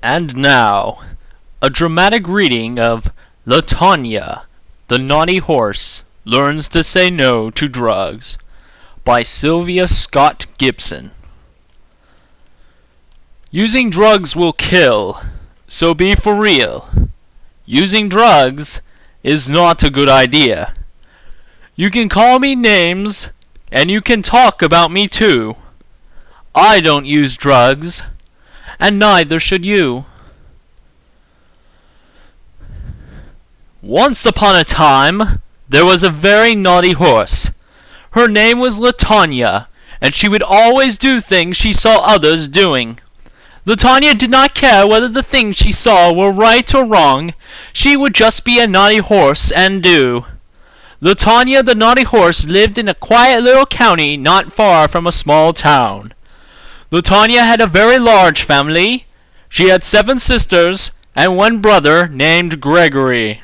And now, a dramatic reading of Latawnya, the Naughty Horse Learns to Say No to Drugs by Sylvia Scott Gibson. Using drugs will kill, so be for real. Using drugs is not a good idea. You can call me names, and you can talk about me too. I don't use drugs, and neither should you. Once upon a time, there was a very naughty horse. Her name was Latawnya, and she would always do things she saw others doing. Latawnya did not care whether the things she saw were right or wrong. She would just be a naughty horse and do. Latawnya the naughty horse lived in a quiet little county not far from a small town. Latawnya had a very large family. She had 7 sisters and 1 brother named Gregory.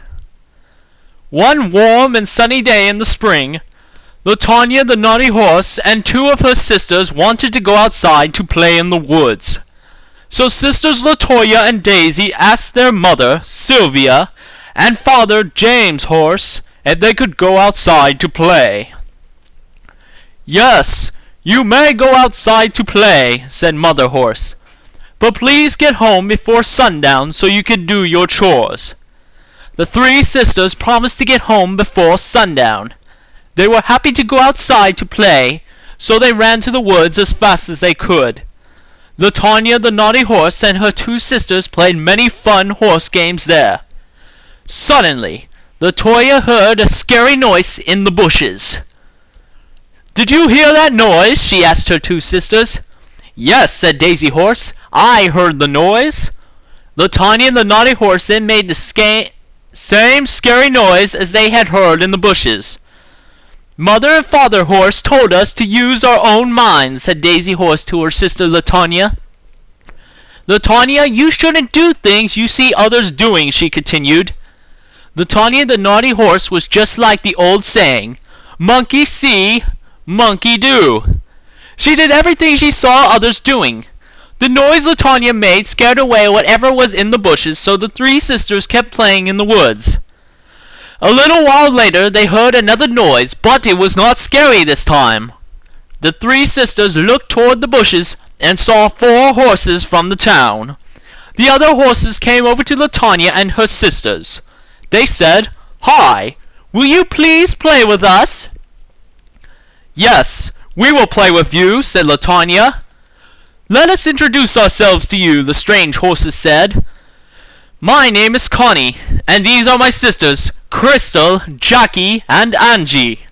One warm and sunny day in the spring, Latawnya the naughty horse and 2 of her sisters wanted to go outside to play in the woods. So sisters Latoya and Daisy asked their mother, Sylvia, and father, James Horse, if they could go outside to play. "Yes, you may go outside to play," said Mother Horse, "but please get home before sundown so you can do your chores." The 3 sisters promised to get home before sundown. They were happy to go outside to play, so they ran to the woods as fast as they could. Latawnya the naughty horse and her 2 sisters played many fun horse games there. Suddenly, Latawnya heard a scary noise in the bushes. "Did you hear that noise?" she asked her 2 sisters. "Yes," said Daisy Horse, "I heard the noise." Latawnya the naughty horse then made the same scary noise as they had heard in the bushes. "Mother and Father Horse told us to use our own minds," said Daisy Horse to her sister Latawnya. "Latawnya, you shouldn't do things you see others doing," she continued. Latawnya the naughty horse was just like the old saying, "Monkey see, monkey do." She did everything she saw others doing. The noise Latawnya made scared away whatever was in the bushes, so the 3 sisters kept playing in the woods. A little while later they heard another noise, but it was not scary this time. The 3 sisters looked toward the bushes and saw 4 horses from the town. The other horses came over to Latawnya and her sisters. They said, "Hi, will you please play with us?" "Yes, we will play with you," said Latawnya. "Let us introduce ourselves to you," the strange horses said. "My name is Connie, and these are my sisters, Crystal, Jackie, and Angie."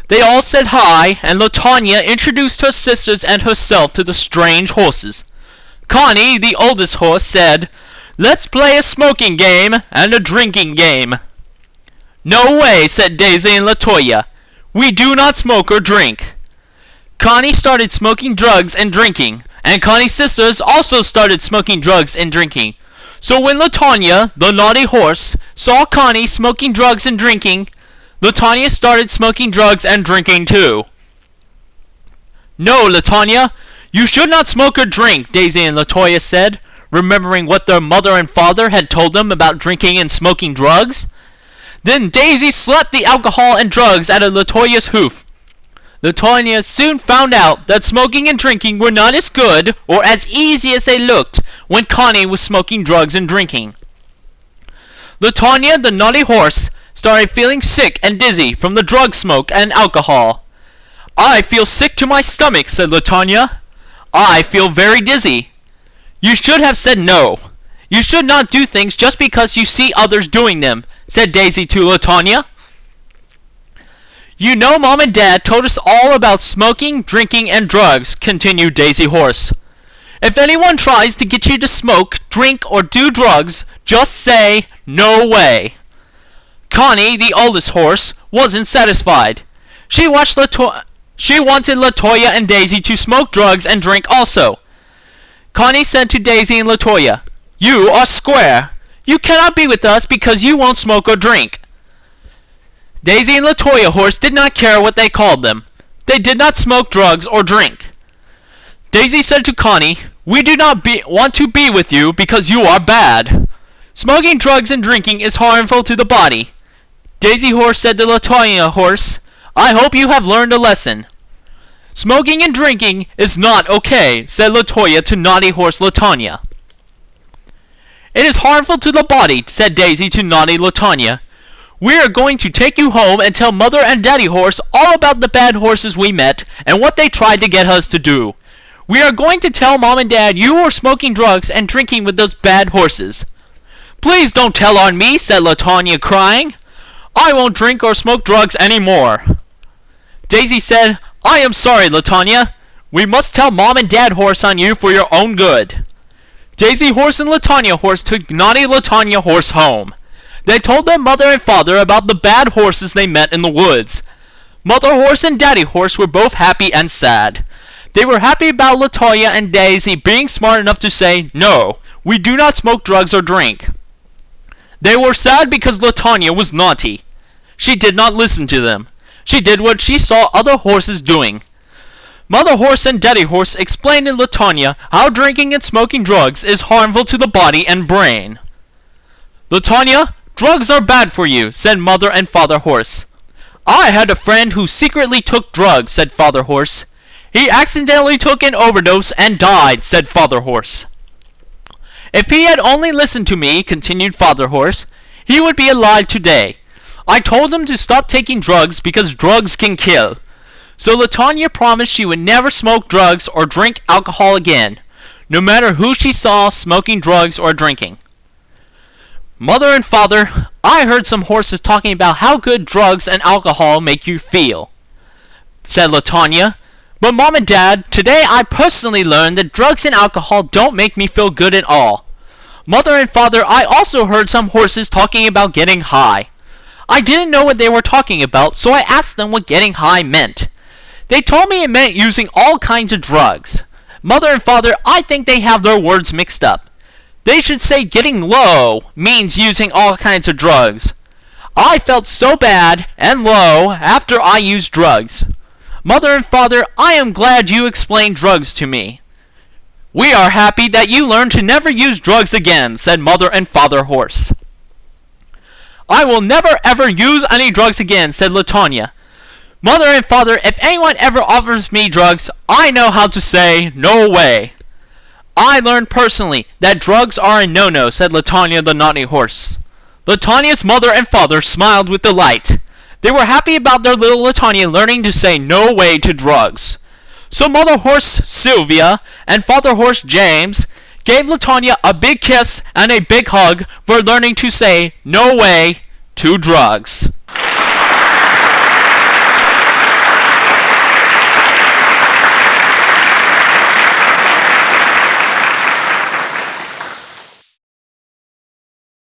They all said hi, and Latawnya introduced her sisters and herself to the strange horses. Connie, the oldest horse, said, "Let's play a smoking game and a drinking game." "No way," said Daisy and Latawnya. "We do not smoke or drink." Connie started smoking drugs and drinking, and Connie's sisters also started smoking drugs and drinking. So when Latawnya, the naughty horse, saw Connie smoking drugs and drinking, Latawnya started smoking drugs and drinking too. "No, Latawnya, you should not smoke or drink," Daisy and Latawnya said, remembering what their mother and father had told them about drinking and smoking drugs. Then Daisy slapped the alcohol and drugs out of Latawya's hoof. Latawnya soon found out that smoking and drinking were not as good or as easy as they looked when Connie was smoking drugs and drinking. Latawnya, the naughty horse, started feeling sick and dizzy from the drug smoke and alcohol. "I feel sick to my stomach," said Latawnya. "I feel very dizzy." "You should have said no. You should not do things just because you see others doing them," said Daisy to Latawnya. "You know Mom and Dad told us all about smoking, drinking, and drugs," continued Daisy Horse. "If anyone tries to get you to smoke, drink, or do drugs, just say, 'No way.'" Connie, the oldest horse, wasn't satisfied. She wanted Latawnya and Daisy to smoke drugs and drink also. Connie said to Daisy and Latawnya, "You are square. You cannot be with us because you won't smoke or drink." Daisy and Latawnya Horse did not care what they called them. They did not smoke drugs or drink. Daisy said to Connie, We do not want to be with you because you are bad. Smoking drugs and drinking is harmful to the body. Daisy Horse said to Latawnya Horse, I hope you have learned a lesson. Smoking and drinking is not okay, said Latawnya to Naughty Horse Latawnya. It is harmful to the body, said Daisy to Naughty Latawnya. We are going to take you home and tell Mother and Daddy Horse all about the bad horses we met and what they tried to get us to do. We are going to tell Mom and Dad you were smoking drugs and drinking with those bad horses. Please don't tell on me, said Latawnya, crying. I won't drink or smoke drugs anymore. Daisy said, I am sorry, Latawnya. We must tell Mom and Dad Horse on you for your own good. Daisy Horse and Latawnya Horse took Naughty Latawnya Horse home. They told their mother and father about the bad horses they met in the woods. Mother Horse and Daddy Horse were both happy and sad. They were happy about Latawnya and Daisy being smart enough to say, no, we do not smoke drugs or drink. They were sad because Latawnya was naughty. She did not listen to them. She did what she saw other horses doing. Mother Horse and Daddy Horse explained to Latawnya how drinking and smoking drugs is harmful to the body and brain. Latawnya, drugs are bad for you, said Mother and Father Horse. I had a friend who secretly took drugs, said Father Horse. He accidentally took an overdose and died, said Father Horse. If he had only listened to me, continued Father Horse, he would be alive today. I told him to stop taking drugs because drugs can kill. So Latawnya promised she would never smoke drugs or drink alcohol again, no matter who she saw smoking drugs or drinking. Mother and Father, I heard some horses talking about how good drugs and alcohol make you feel, said Latawnya. But Mom and Dad, today I personally learned that drugs and alcohol don't make me feel good at all. Mother and Father, I also heard some horses talking about getting high. I didn't know what they were talking about, so I asked them what getting high meant. They told me it meant using all kinds of drugs. Mother and Father, I think they have their words mixed up. They should say getting low means using all kinds of drugs. I felt so bad and low after I used drugs. Mother and Father, I am glad you explained drugs to me. We are happy that you learned to never use drugs again, said Mother and Father Horse. I will never ever use any drugs again, said Latawnya. Mother and Father, if anyone ever offers me drugs, I know how to say, no way. I learned personally that drugs are a no-no, said Latawnya the Naughty Horse. Latanya's mother and father smiled with delight. They were happy about their little Latawnya learning to say no way to drugs. So Mother Horse Sylvia and Father Horse James gave Latawnya a big kiss and a big hug for learning to say no way to drugs.